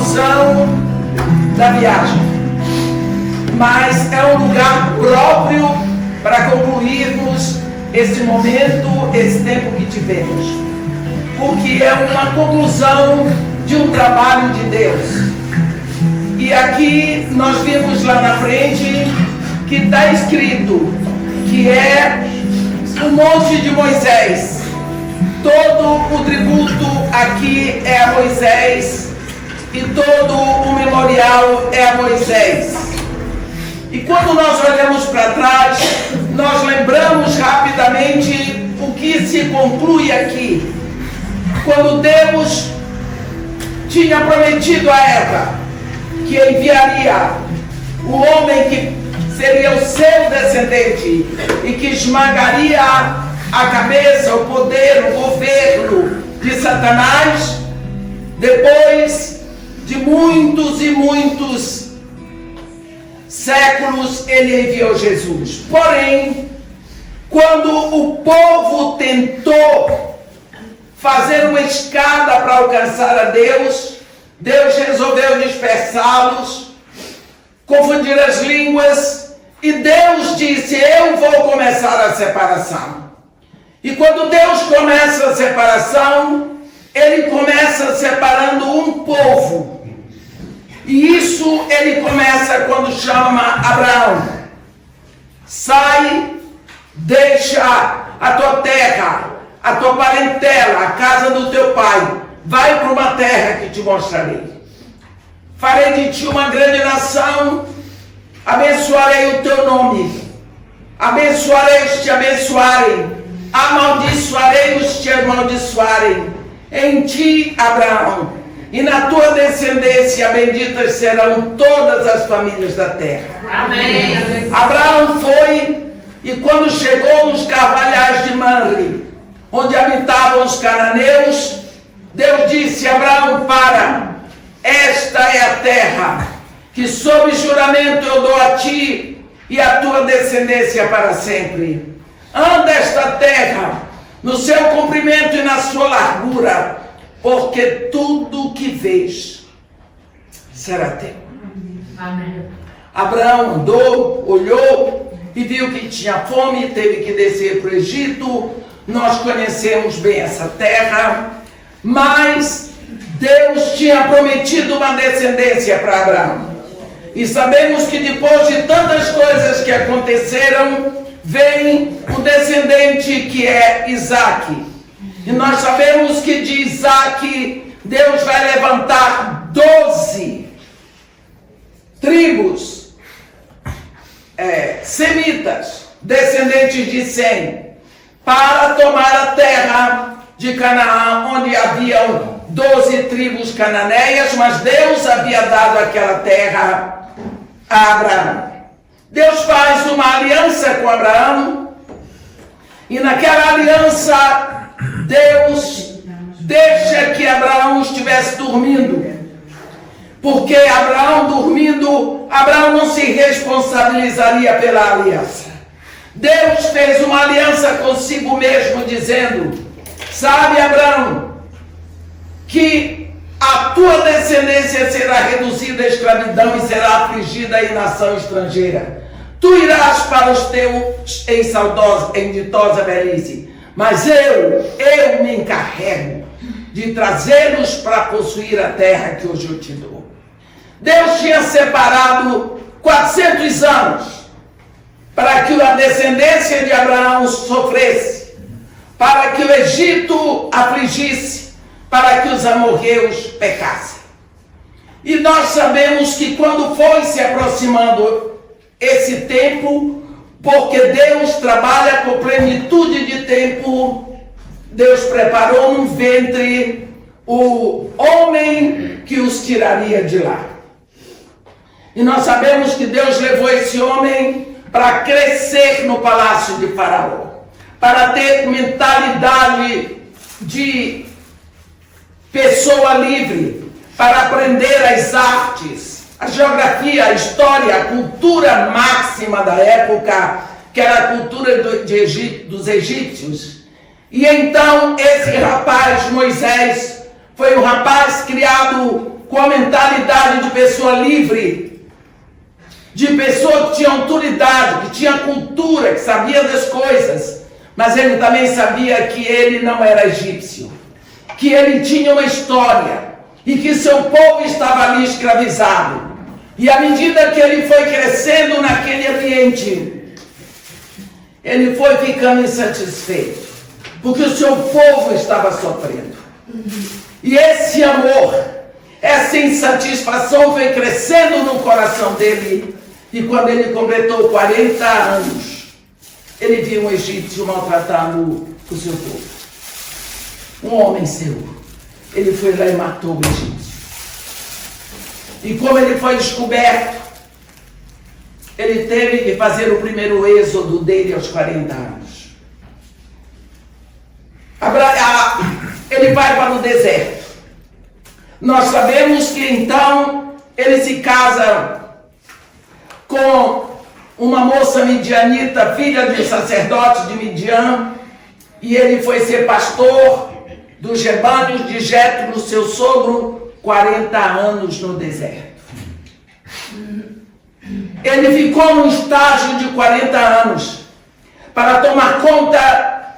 conclusão da viagem, mas é um lugar próprio para concluirmos esse momento, esse tempo que tivemos, porque é uma conclusão de um trabalho de Deus. E aqui nós vimos lá na frente que está escrito que é o Monte de Moisés. Todo o tributo aqui é a Moisés e todo o memorial é a Moisés. E quando nós olhamos para trás, nós lembramos rapidamente o que se conclui aqui. Quando Deus tinha prometido a Eva que enviaria o homem que seria o seu descendente e que esmagaria a cabeça, o poder, o governo de Satanás, depois de muitos e muitos séculos, ele enviou Jesus. Porém, quando o povo tentou fazer uma escada para alcançar a Deus, Deus resolveu dispersá-los, confundir as línguas, e Deus disse: eu vou começar a separação. E quando Deus começa a separação, Ele começa separando um povo. E isso Ele começa quando chama Abraão: sai, deixa a tua terra, a tua parentela, a casa do teu pai, vai para uma terra que te mostrarei. Farei de ti uma grande nação, abençoarei o teu nome, abençoarei os que te abençoarem, amaldiçoarei os que te amaldiçoarem. Em ti, Abraão, e na tua descendência benditas serão todas as famílias da terra. Amém. Abraão foi, e quando chegou nos carvalhais de Mamre, onde habitavam os cananeus, Deus disse: Abraão, para, esta é a terra que sob juramento eu dou a ti e a tua descendência para sempre. Anda esta terra no seu comprimento e na sua largura, porque tudo que vês será teu. Amém. Abraão andou, olhou e viu que tinha fome e teve que descer para o Egito. Nós conhecemos bem essa terra, mas Deus tinha prometido uma descendência para Abraão. E sabemos que depois de tantas coisas que aconteceram, vem o descendente que é Isaac. E nós sabemos que de Isaac, Deus vai levantar 12 tribos semitas, descendentes de Sem, para tomar a terra de Canaã, onde haviam 12 tribos cananeias, mas Deus havia dado aquela terra a Abraão. Deus faz uma aliança com Abraão, e naquela aliança Deus deixa que Abraão estivesse dormindo, porque Abraão dormindo, Abraão não se responsabilizaria pela aliança. Deus fez uma aliança consigo mesmo, dizendo: sabe, Abraão, que a tua descendência será reduzida à escravidão e será afligida em nação estrangeira. Tu irás para os teus em ditosa velhice, mas eu me encarrego de trazê-los para possuir a terra que hoje eu te dou. Deus tinha separado 400 anos para que a descendência de Abraão sofresse, para que o Egito afligisse, para que os amorreus pecassem. E nós sabemos que quando foi se aproximando esse tempo, porque Deus trabalha com plenitude de tempo, Deus preparou no ventre o homem que os tiraria de lá. E nós sabemos que Deus levou esse homem para crescer no palácio de Faraó, para ter mentalidade de pessoa livre, para aprender as artes, a geografia, a história, a cultura máxima da época, que era a cultura dos egípcios. E então esse rapaz, Moisés, foi um rapaz criado com a mentalidade de pessoa livre, de pessoa que tinha autoridade, que tinha cultura, que sabia das coisas, mas ele também sabia que ele não era egípcio, que ele tinha uma história e que seu povo estava ali escravizado. E à medida que ele foi crescendo naquele ambiente, ele foi ficando insatisfeito, porque o seu povo estava sofrendo. E esse amor, essa insatisfação foi crescendo no coração dele. E quando ele completou 40 anos, ele viu um egípcio maltratando o seu povo. Um homem seu. Ele foi lá e matou o egípcio. E como ele foi descoberto, ele teve que fazer o primeiro êxodo dele aos 40 anos. Ele vai para o deserto. Nós sabemos que então ele se casa com uma moça midianita, filha de um sacerdote de Midian, e ele foi ser pastor dos rebanhos de Jetro, seu sogro, 40 anos no deserto. Ele ficou num estágio de 40 anos para tomar conta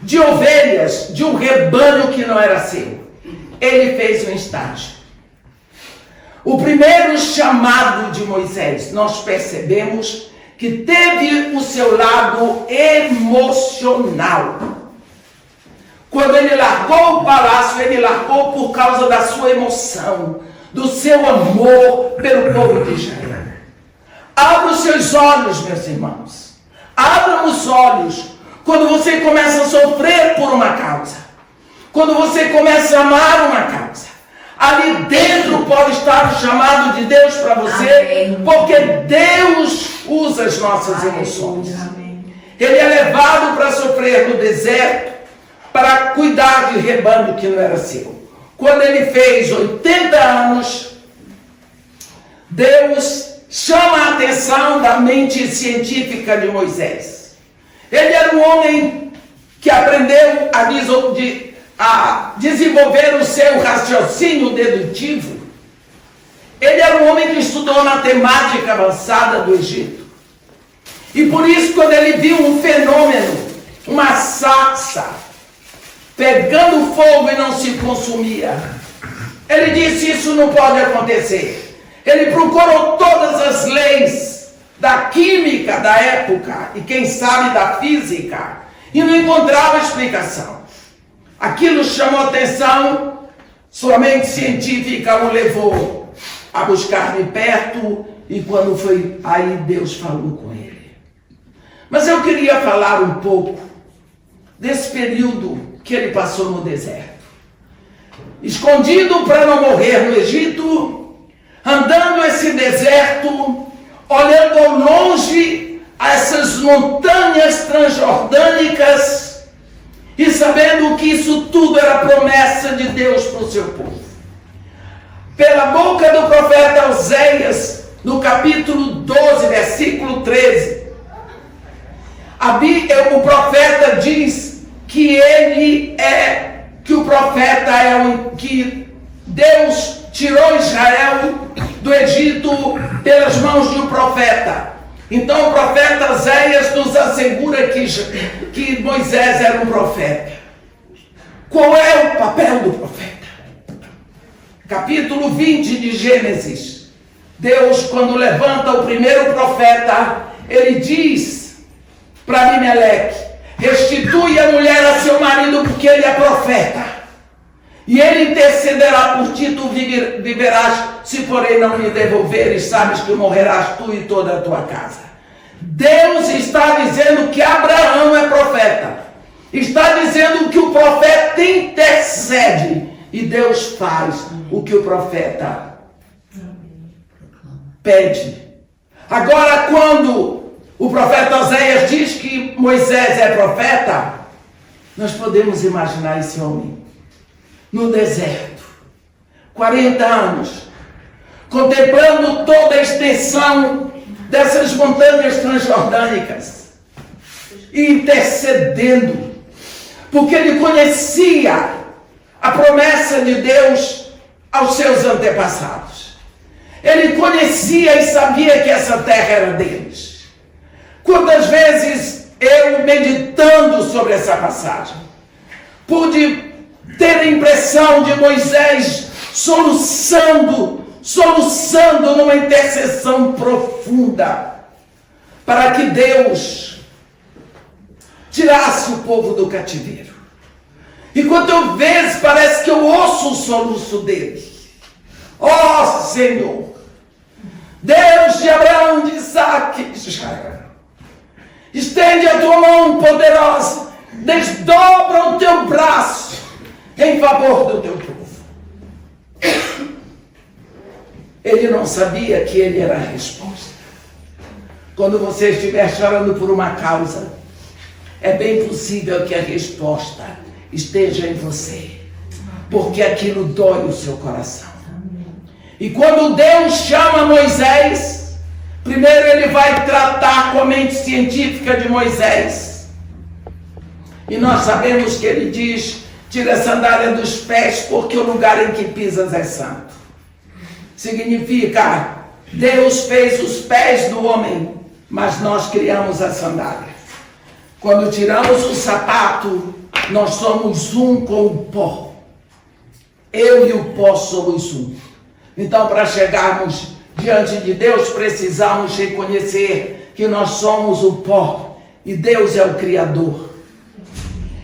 de ovelhas, de um rebanho que não era seu. Ele fez um estágio. O primeiro chamado de Moisés, nós percebemos que teve o seu lado emocional. Quando ele largou o palácio, ele largou por causa da sua emoção, do seu amor pelo povo de Israel. Abra os seus olhos, meus irmãos. Abra os olhos quando você começa a sofrer por uma causa. Quando você começa a amar uma causa. Ali dentro pode estar o chamado de Deus para você. Amém. Porque Deus usa as nossas emoções. Amém. Ele é levado para sofrer no deserto, para cuidar de rebanho que não era seu. Quando ele fez 80 anos, Deus chama a atenção da mente científica de Moisés. Ele era um homem que aprendeu a desenvolver o seu raciocínio dedutivo. Ele era um homem que estudou matemática avançada do Egito. E por isso, quando ele viu um fenômeno, uma sarça, pegando fogo e não se consumia, ele disse: isso não pode acontecer. Ele procurou todas as leis da química da época e quem sabe da física e não encontrava explicação. Aquilo chamou atenção, sua mente científica o levou a buscar de perto e quando foi aí Deus falou com ele. Mas eu queria falar um pouco desse período que ele passou no deserto. Escondido para não morrer no Egito, andando esse deserto, olhando ao longe essas montanhas transjordânicas e sabendo que isso tudo era promessa de Deus para o seu povo. Pela boca do profeta Oséias, no capítulo 12, versículo 13, o profeta diz que que Deus tirou Israel do Egito pelas mãos de um profeta. Então o profeta Oséias nos assegura que Moisés era um profeta. Qual é o papel do profeta? Capítulo 20 de Gênesis. Deus, quando levanta o primeiro profeta, ele diz para Abimeleque: restitui a mulher a seu marido, porque ele é profeta. E ele intercederá por ti, tu viverás, se porém não me devolveres, sabes que morrerás tu e toda a tua casa. Deus está dizendo que Abraão é profeta. Está dizendo que o profeta intercede. E Deus faz o que o profeta pede. Agora, quando o profeta Oséias diz que Moisés é profeta, nós podemos imaginar esse homem no deserto, 40 anos, contemplando toda a extensão dessas montanhas transjordânicas e porque ele conhecia a promessa de Deus aos seus antepassados. Ele conhecia e sabia que essa terra era deles. Quantas vezes eu, meditando sobre essa passagem, pude ter a impressão de Moisés soluçando numa intercessão profunda, para que Deus tirasse o povo do cativeiro. E quantas vezes parece que eu ouço o soluço dele. Ó Senhor, Deus de Abraão, de Isaac e de Israel, estende a tua mão poderosa, desdobra o teu braço em favor do teu povo. Ele não sabia que ele era a resposta. Quando você estiver chorando por uma causa, é bem possível que a resposta esteja em você, porque aquilo dói o seu coração. E quando Deus chama Moisés, primeiro ele vai tratar com a mente científica de Moisés. E nós sabemos que ele diz: tira a sandália dos pés, porque o lugar em que pisas é santo. Significa, Deus fez os pés do homem, mas nós criamos a sandália. Quando tiramos o sapato, nós somos um com o pó. Eu e o pó somos um. Então, para chegarmos diante de Deus, precisamos reconhecer que nós somos o pó e Deus é o Criador.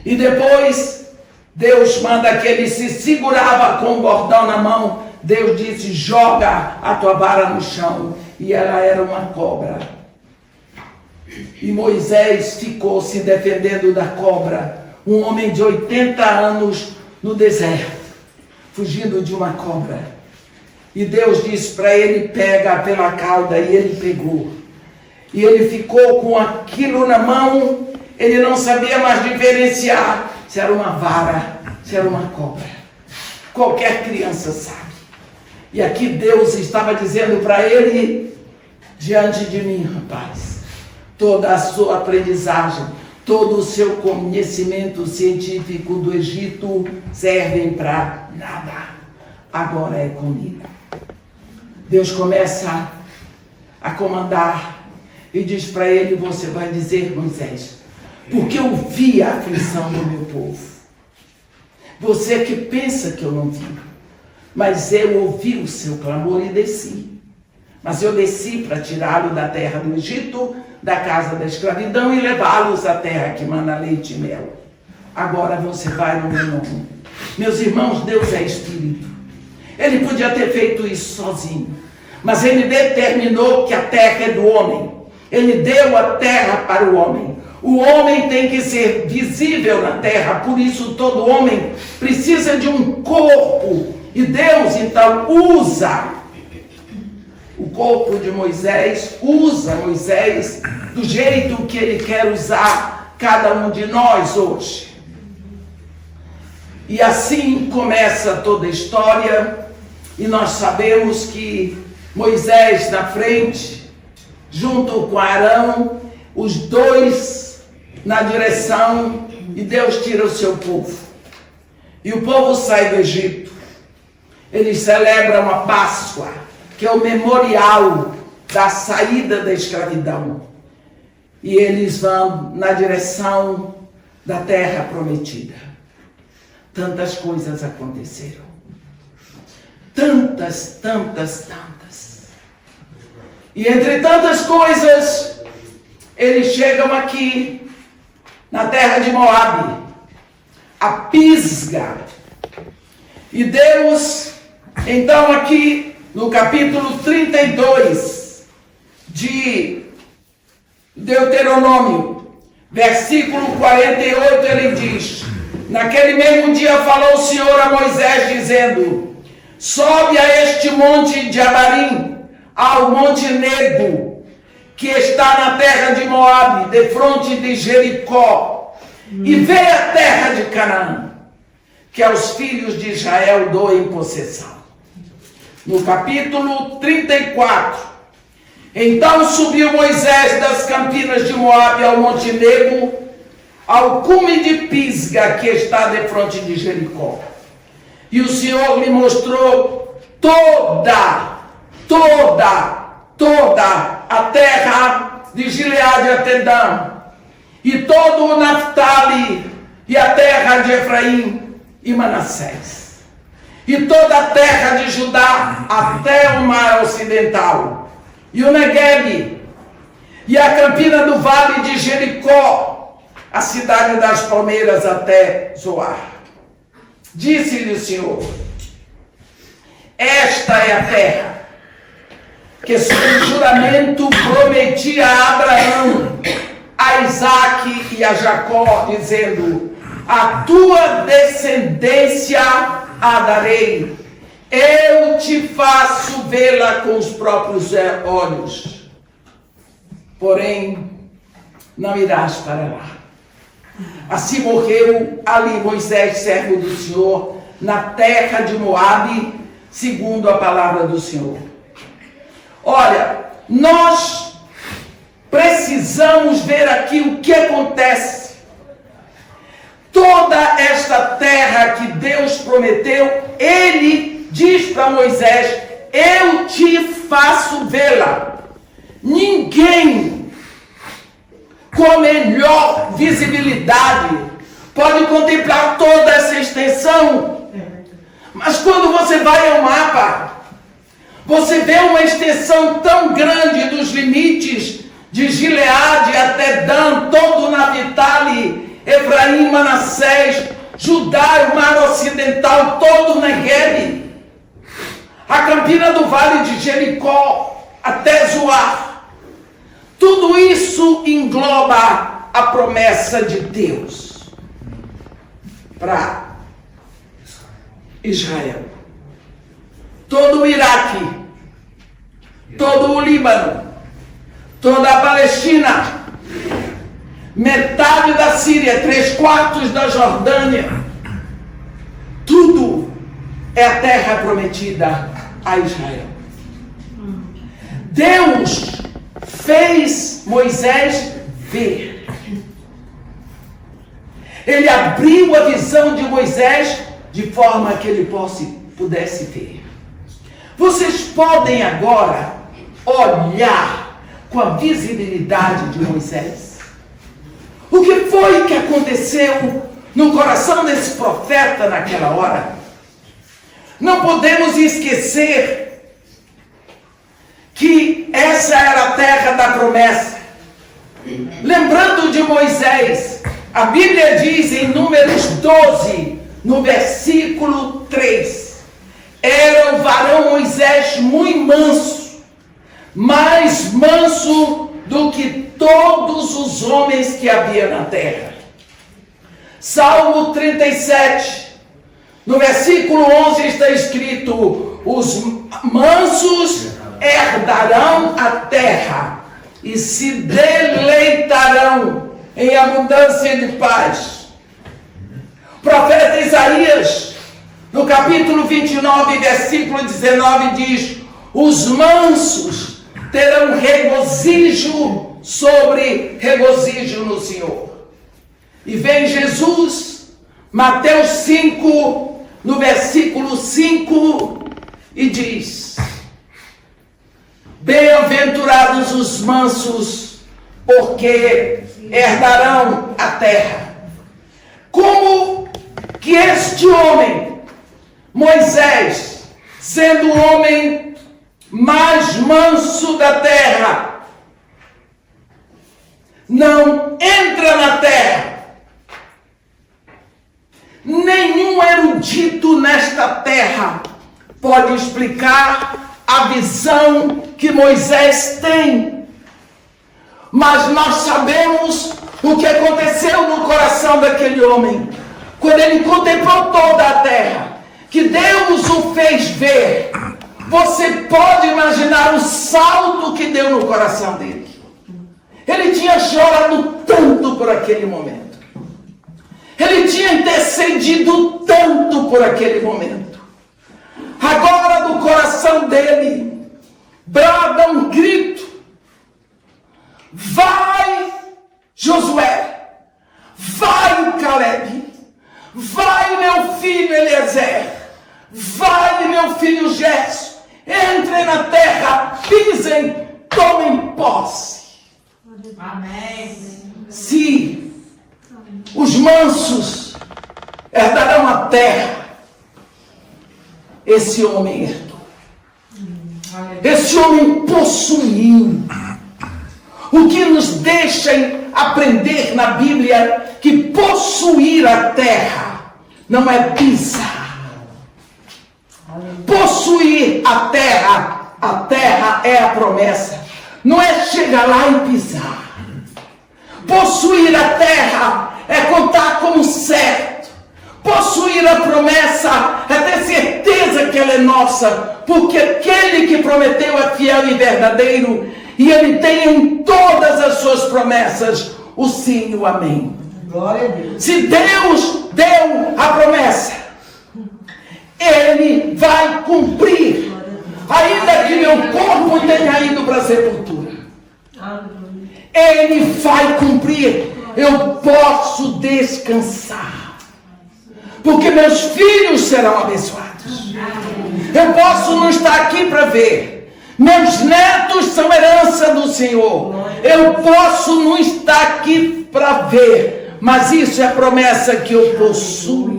E depois, Deus manda que ele se segurava com o bordão na mão. Deus disse: joga a tua vara no chão. E ela era uma cobra. E Moisés ficou se defendendo da cobra. Um homem de 80 anos no deserto, fugindo de uma cobra. E Deus disse para ele: pega pela cauda. E ele pegou. E ele ficou com aquilo na mão. Ele não sabia mais diferenciar se era uma vara, se era uma cobra. Qualquer criança sabe. E aqui Deus estava dizendo para ele: diante de mim, rapaz, toda a sua aprendizagem, todo o seu conhecimento científico do Egito servem para nada. Agora é comigo. Deus começa a comandar e diz para ele: você vai dizer, Moisés, porque eu vi a aflição do meu povo. Você que pensa que eu não vi, mas eu ouvi o seu clamor e desci. Mas eu desci para tirá-lo da terra do Egito, da casa da escravidão, e levá-los à terra que mana leite e mel. Agora você vai no meu nome. Meus irmãos, Deus é Espírito. Ele podia ter feito isso sozinho, mas ele determinou que a terra é do homem. Ele deu a terra para o homem. O homem tem que ser visível na terra, por isso todo homem precisa de um corpo. E Deus então usa o corpo de Moisés, usa Moisés do jeito que ele quer usar cada um de nós hoje. E assim começa toda a história, e nós sabemos que Moisés na frente, junto com Arão, os dois na direção, e Deus tira o seu povo. E o povo sai do Egito. Eles celebram a Páscoa, que é o memorial da saída da escravidão. E eles vão na direção da terra prometida. Tantas coisas aconteceram. Tantas. E entre tantas coisas, eles chegam aqui, na terra de Moabe, a Pisga. E Deus, então aqui no capítulo 32 de Deuteronômio, versículo 48, ele diz: naquele mesmo dia falou o Senhor a Moisés, dizendo: sobe a este monte de Abarim, ao monte Nebo, que está na terra de Moabe, defronte de Jericó, e vê a terra de Canaã, que aos filhos de Israel dou em possessão. No capítulo 34, então subiu Moisés das campinas de Moabe ao monte Nebo, ao cume de Pisga, que está defronte de Jericó. E o Senhor lhe mostrou toda a terra de Gileade até Dan, e todo o Naftali, e a terra de Efraim e Manassés, e toda a terra de Judá até o mar ocidental, e o Neguebe, e a campina do vale de Jericó, a cidade das palmeiras até Zoar. Disse-lhe o Senhor: esta é a terra que sob juramento prometi a Abraão, a Isaque e a Jacó, dizendo: a tua descendência a darei, eu te faço vê-la com os próprios olhos, porém não irás para lá. Assim morreu ali Moisés, servo do Senhor, na terra de Moabe, segundo a palavra do Senhor. Olha, nós precisamos ver aqui o que acontece. Toda esta terra que Deus prometeu, Ele diz para Moisés: eu te faço vê-la. Ninguém com melhor visibilidade pode contemplar toda essa extensão. Mas quando você vai ao mapa, você vê uma extensão tão grande dos limites de Gileade até Dan, todo o Naftali, Efraim, Manassés, Judá, o mar ocidental, todo o Neguebe, a campina do vale de Jericó até Zoar. Tudo isso engloba a promessa de Deus para Israel. Todo o Iraque, todo o Líbano, toda a Palestina, metade da Síria, 3/4 da Jordânia, tudo é a terra prometida a Israel. Deus fez Moisés ver. Ele abriu a visão de Moisés de forma que ele pudesse ver. Vocês podem agora olhar com a visibilidade de Moisés. O que foi que aconteceu no coração desse profeta naquela hora? Não podemos esquecer que essa era a terra da promessa. Lembrando de Moisés, a Bíblia diz em Números 12, no versículo 3, era o varão Moisés muito manso, mais manso do que todos os homens que havia na terra. Salmo 37, no versículo 11 está escrito: os mansos herdarão a terra e se deleitarão em abundância de paz. O profeta Isaías, no capítulo 29, versículo 19, diz: os mansos terão regozijo sobre regozijo no Senhor. E vem Jesus, Mateus 5, no versículo 5, e diz: bem-aventurados os mansos, porque herdarão a terra. Como que este homem, Moisés, sendo o homem mais manso da terra, não entra na terra? Nenhum erudito nesta terra pode explicar a visão que Moisés tem. Mas nós sabemos o que aconteceu no coração daquele homem, quando ele contemplou toda a terra, que Deus o fez ver. Você pode imaginar o salto que deu no coração dele. Ele tinha chorado tanto por aquele momento. Ele tinha intercedido tanto por aquele momento. Agora do coração dele brada um grito: vai Josué, vai Caleb, vai meu filho Eliezer, vai, meu filho Gerson, entrem na terra, pisem, tomem posse. Amém. Se os mansos herdarão a terra, esse homem herdou. Esse homem possuiu. O que nos deixa aprender na Bíblia que possuir a terra não é pisar. Possuir a terra é a promessa. Não é chegar lá e pisar. Possuir a terra é contar como certo. Possuir a promessa é ter certeza que ela é nossa, porque aquele que prometeu é fiel e verdadeiro, e ele tem em todas as suas promessas o sim e o amém. Glória a Deus. Se Deus deu a promessa, Ele vai cumprir, ainda que meu corpo tenha ido para a sepultura. Ele vai cumprir. Eu posso descansar, porque meus filhos serão abençoados. Eu posso não estar aqui para ver. Meus netos são herança do Senhor. Eu posso não estar aqui para ver, mas isso é a promessa que eu possuo.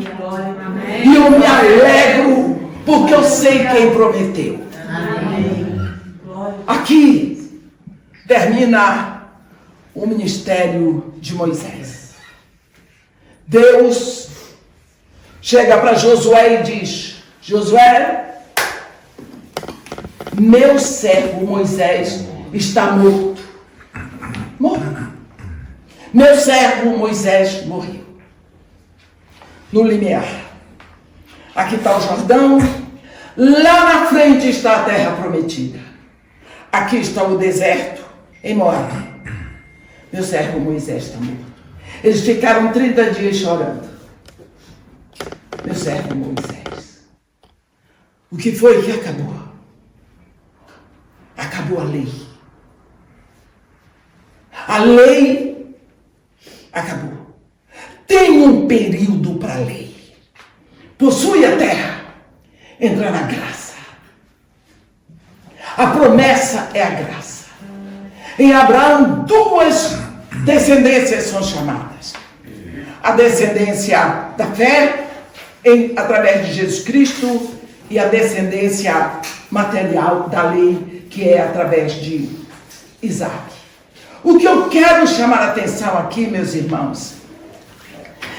E eu me alegro, porque eu sei quem prometeu. Aqui termina o ministério de Moisés. Deus chega para Josué e diz: Josué, meu servo Moisés está morto. Morto. Meu servo Moisés morreu. No limiar. Aqui está o Jordão. Lá na frente está a terra prometida. Aqui está o deserto em Moabe. Meu servo Moisés está morto. Eles ficaram 30 dias chorando. Meu servo Moisés. O que foi que acabou? Acabou a lei. A lei acabou. Tem um período para a lei. Possui a terra. Entra na graça. A promessa é a graça. Em Abraão, duas descendências são chamadas. A descendência da fé, através de Jesus Cristo, e a descendência material da lei, que é através de Isaac. O que eu quero chamar a atenção aqui, meus irmãos,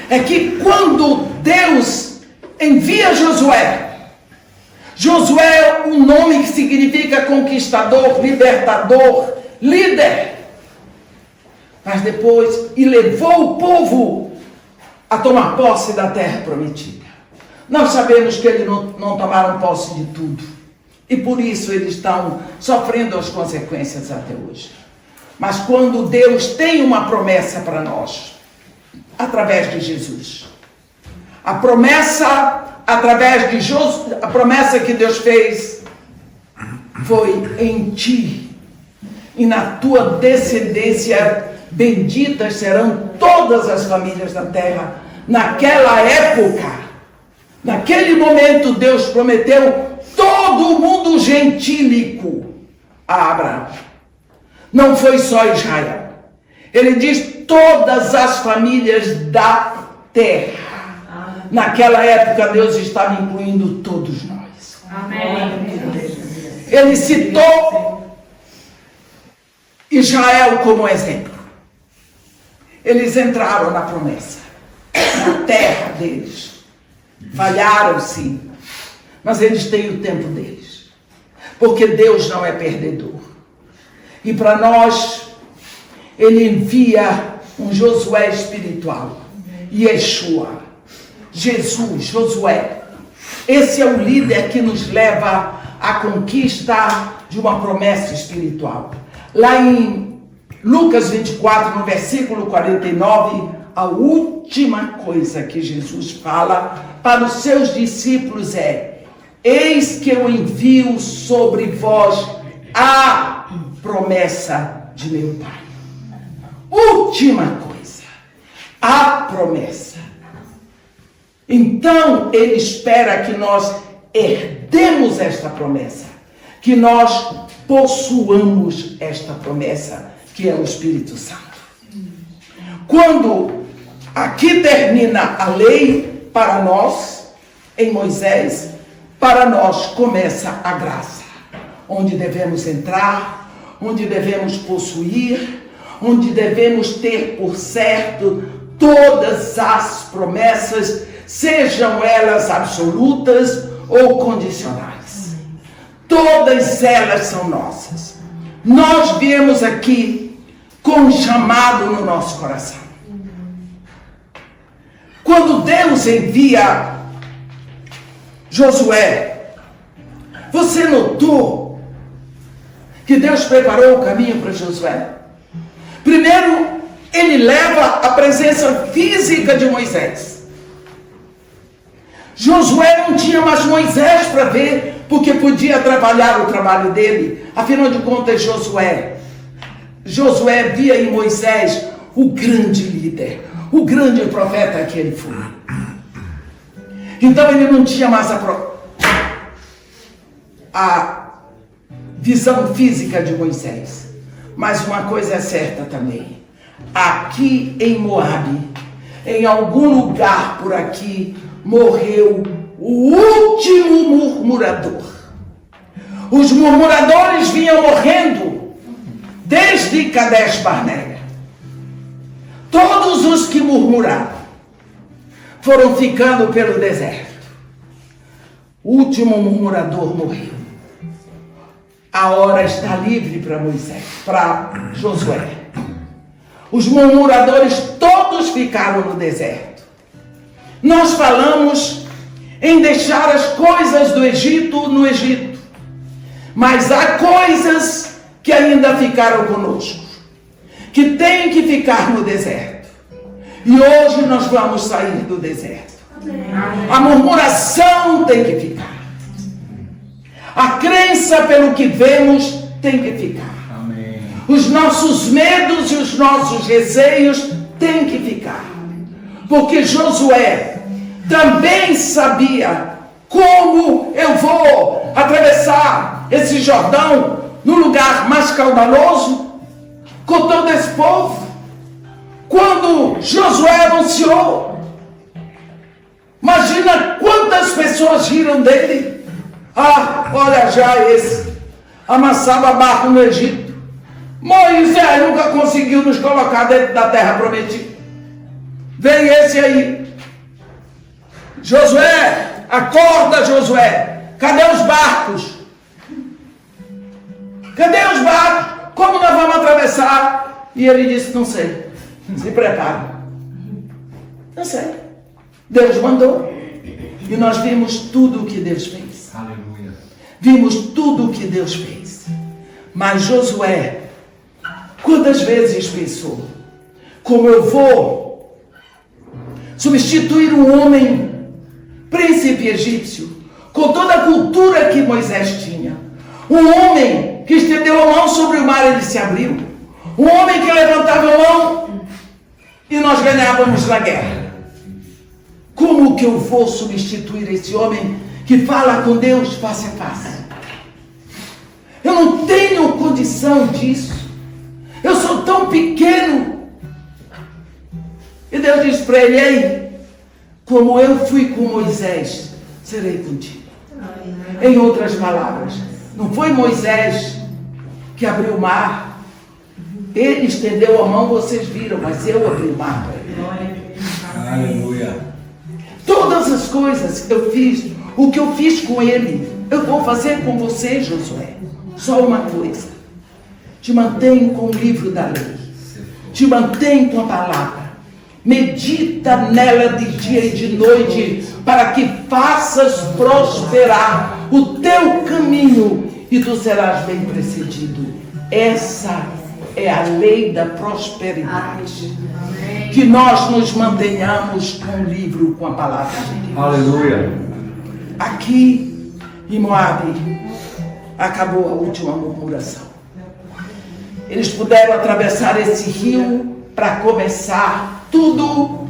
é que quando Deus envia Josué, Josué é um nome que significa conquistador, libertador, líder. Mas depois, e levou o povo a tomar posse da terra prometida. Nós sabemos que eles não tomaram posse de tudo. E por isso eles estão sofrendo as consequências até hoje. Mas quando Deus tem uma promessa para nós, através de Jesus, a promessa através de Jesus, a promessa que Deus fez foi: em ti e na tua descendência benditas serão todas as famílias da terra. Naquela época, naquele momento, Deus prometeu todo o mundo gentílico a Abraão. Não foi só Israel. Ele diz todas as famílias da terra. Naquela época, Deus estava incluindo todos nós. Amém. Ele citou Israel como exemplo. Eles entraram na promessa, na terra deles. Falharam, sim, mas eles têm o tempo deles, porque Deus não é perdedor. E para nós, Ele envia um Josué espiritual, Yeshua, Jesus, Josué. Esse é o líder que nos leva à conquista de uma promessa espiritual. Lá em Lucas 24, no versículo 49, a última coisa que Jesus fala para os seus discípulos é: eis que eu envio sobre vós a promessa de meu Pai. Última coisa, a promessa. Então, Ele espera que nós herdemos esta promessa, que nós possuamos esta promessa, que é o Espírito Santo. Quando aqui termina a lei para nós, em Moisés, para nós começa a graça, onde devemos entrar, onde devemos possuir, onde devemos ter por certo todas as promessas, sejam elas absolutas ou condicionais. Todas elas são nossas. Nós viemos aqui com um chamado no nosso coração. Quando Deus envia Josué, você notou que Deus preparou o caminho para Josué? Primeiro, ele leva a presença física de Moisés. Josué não tinha mais Moisés para ver, porque podia atrapalhar o trabalho dele. Afinal de contas, Josué via em Moisés o grande líder, o grande profeta que ele foi. Então ele não tinha mais a visão física de Moisés. Mas uma coisa é certa também. Aqui em Moabe, em algum lugar por aqui, morreu o último murmurador. Os murmuradores vinham morrendo desde Cades Barnea. Todos os que murmuravam foram ficando pelo deserto. O último murmurador morreu. A hora está livre para Moisés, para Josué. Os murmuradores todos ficaram no deserto. Nós falamos em deixar as coisas do Egito no Egito, mas há coisas que ainda ficaram conosco, que têm que ficar no deserto. E hoje nós vamos sair do deserto. A murmuração tem que ficar. A crença pelo que vemos tem que ficar. Amém. Os nossos medos e os nossos receios têm que ficar. Porque Josué também sabia como eu vou atravessar esse Jordão no lugar mais caudaloso com todo esse povo. Quando Josué anunciou, imagina quantas pessoas riram dele. Ah, olha já esse, amassava barco no Egito. Moisés nunca conseguiu nos colocar dentro da terra prometida. Vem esse aí. Josué, acorda Josué. Cadê os barcos? Cadê os barcos? Como nós vamos atravessar? E ele disse, não sei. Se prepara. Não sei. Deus mandou. E nós vimos tudo o que Deus fez. Aleluia. Vimos tudo o que Deus fez. Mas Josué, quantas vezes pensou, como eu vou substituir um homem, príncipe egípcio, com toda a cultura que Moisés tinha, um homem que estendeu a mão sobre o mar e ele se abriu, um homem que levantava a mão e nós ganhávamos na guerra. Como que eu vou substituir esse homem que fala com Deus face a face? Eu não tenho condição disso. Eu sou tão pequeno. E Deus diz para ele, ei, como eu fui com Moisés, serei contigo. Em outras palavras, não foi Moisés que abriu o mar. Ele estendeu a mão, vocês viram, mas eu abri o mar para ele. Aleluia. Todas as coisas eu fiz, o que eu fiz com ele, eu vou fazer com você, Josué. Só uma coisa. Te mantém com o livro da lei. Te mantém com a palavra. Medita nela de dia e de noite, para que faças prosperar o teu caminho e tu serás bem precedido. Essa é a lei da prosperidade. Que nós nos mantenhamos com o livro, com a palavra de Deus. Aleluia. Aqui em Moabe acabou a última murmuração. Eles puderam atravessar esse rio para começar tudo.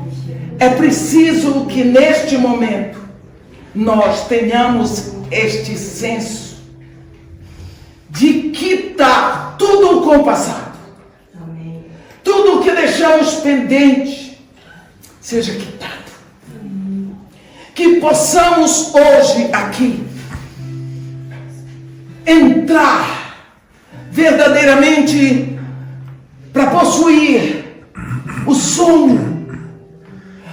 É preciso que neste momento nós tenhamos este senso de quitar tudo com o passado. Amém. Tudo que deixamos pendente seja quitado. Que possamos hoje aqui entrar verdadeiramente para possuir o sonho,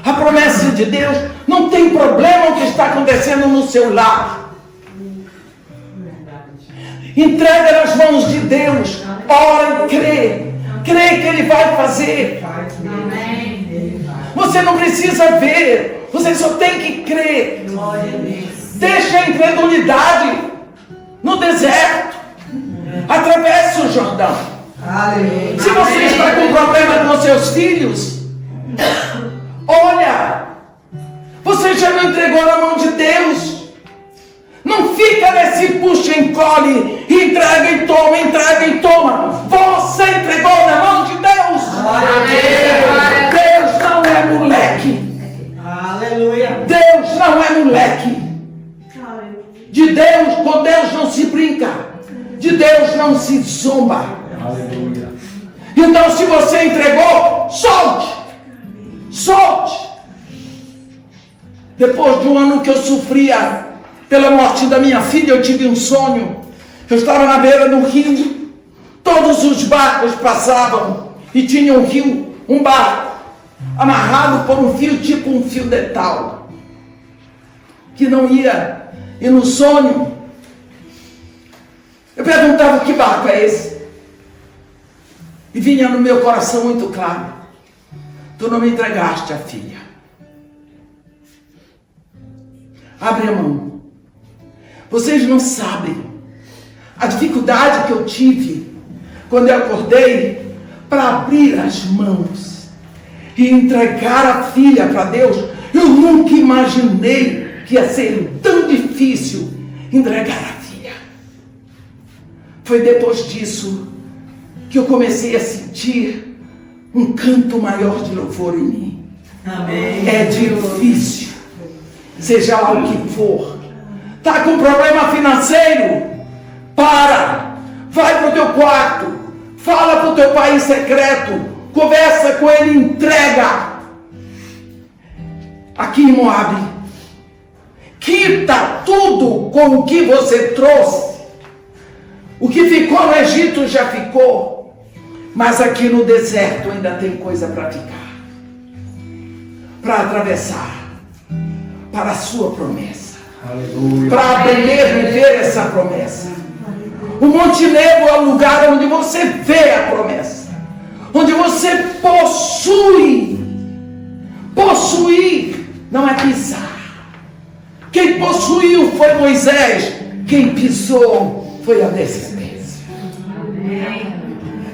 a promessa de Deus. Não tem problema o que está acontecendo no seu lar. Entrega nas mãos de Deus. Ora e crê. Crê que Ele vai fazer. Amém. Você não precisa ver. Você só tem que crer. Deixa a incredulidade no deserto. Atravesse o Jordão. Se você está com problema com seus filhos, olha, você já não entregou na mão de Deus. Não fica nesse puxa e encolhe, entrega e toma. Você entregou na mão de Deus. Deus não é moleque. Aleluia. Deus não é moleque. De Deus, com Deus não se brinca. De Deus não se zomba. Aleluia. Então, se você entregou, solte. Solte. Depois de um ano que eu sofria pela morte da minha filha, eu tive um sonho. Eu estava na beira do rio. Todos os barcos passavam e tinha um rio, um barco amarrado por um fio, tipo um fio dental, que não ia. E no sonho eu perguntava: que barco é esse? E vinha no meu coração muito claro: tu não me entregaste a filha. Abre a mão. Vocês não sabem a dificuldade que eu tive quando eu acordei para abrir as mãos e entregar a filha para Deus. Eu nunca imaginei que ia ser tão difícil entregar a filha. Foi depois disso que eu comecei a sentir um canto maior de louvor em mim. Amém. É difícil, seja lá o que for. Está com problema financeiro? Para, vai para o teu quarto, fala para o teu pai em secreto, conversa com ele, entrega. Aqui em Moabe, quita tudo com o que você trouxe. O que ficou no Egito já ficou, mas aqui no deserto ainda tem coisa para ficar, para atravessar para a sua promessa. Aleluia. Para aprender a viver essa promessa. O Monte Nebo é o lugar onde você vê a promessa, onde você possui. Possuir não é pisar. Quem possuiu foi Moisés, quem pisou foi a descendência.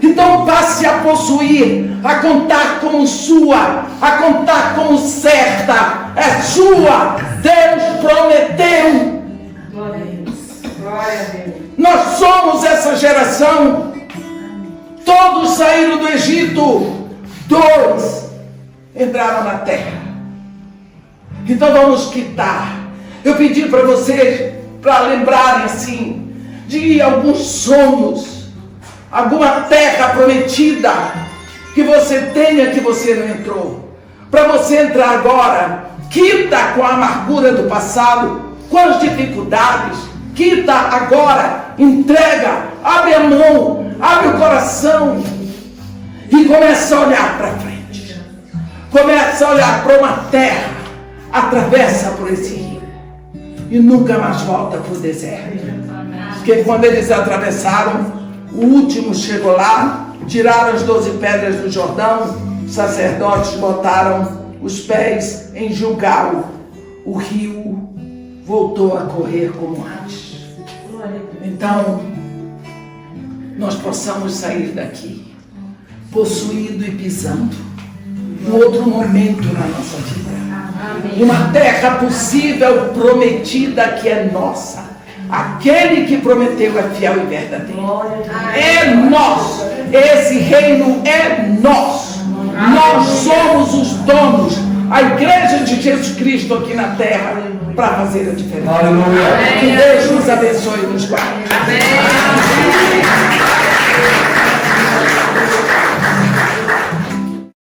Então passe a possuir, a contar como sua, a contar como certa. É sua. Deus prometeu. Glória a Deus. Glória a Deus. Nós somos essa geração. Todos saíram do Egito, 2 entraram na terra. Então vamos quitar. Eu pedi para vocês, para lembrarem assim, de alguns sonhos, alguma terra prometida que você tenha, que você não entrou. Para você entrar agora, quita com a amargura do passado, com as dificuldades, quita agora, entrega, abre a mão, abre o coração e começa a olhar para frente. Começa a olhar para uma terra, atravessa por esse rio e nunca mais volta para o deserto. Porque quando eles atravessaram, o último chegou lá, tiraram as 12 pedras do Jordão, os sacerdotes botaram os pés em Gilgal, o rio voltou a correr como antes. Então, nós possamos sair daqui possuindo e pisando um outro momento na nossa vida. Uma terra possível, prometida, que é nossa. Aquele que prometeu é fiel e verdadeiro. É nosso. Esse reino é nosso. Nós somos os donos. a igreja de Jesus Cristo aqui na terra para fazer a diferença. Aleluia. Que Deus nos abençoe e nos guarde. Amém.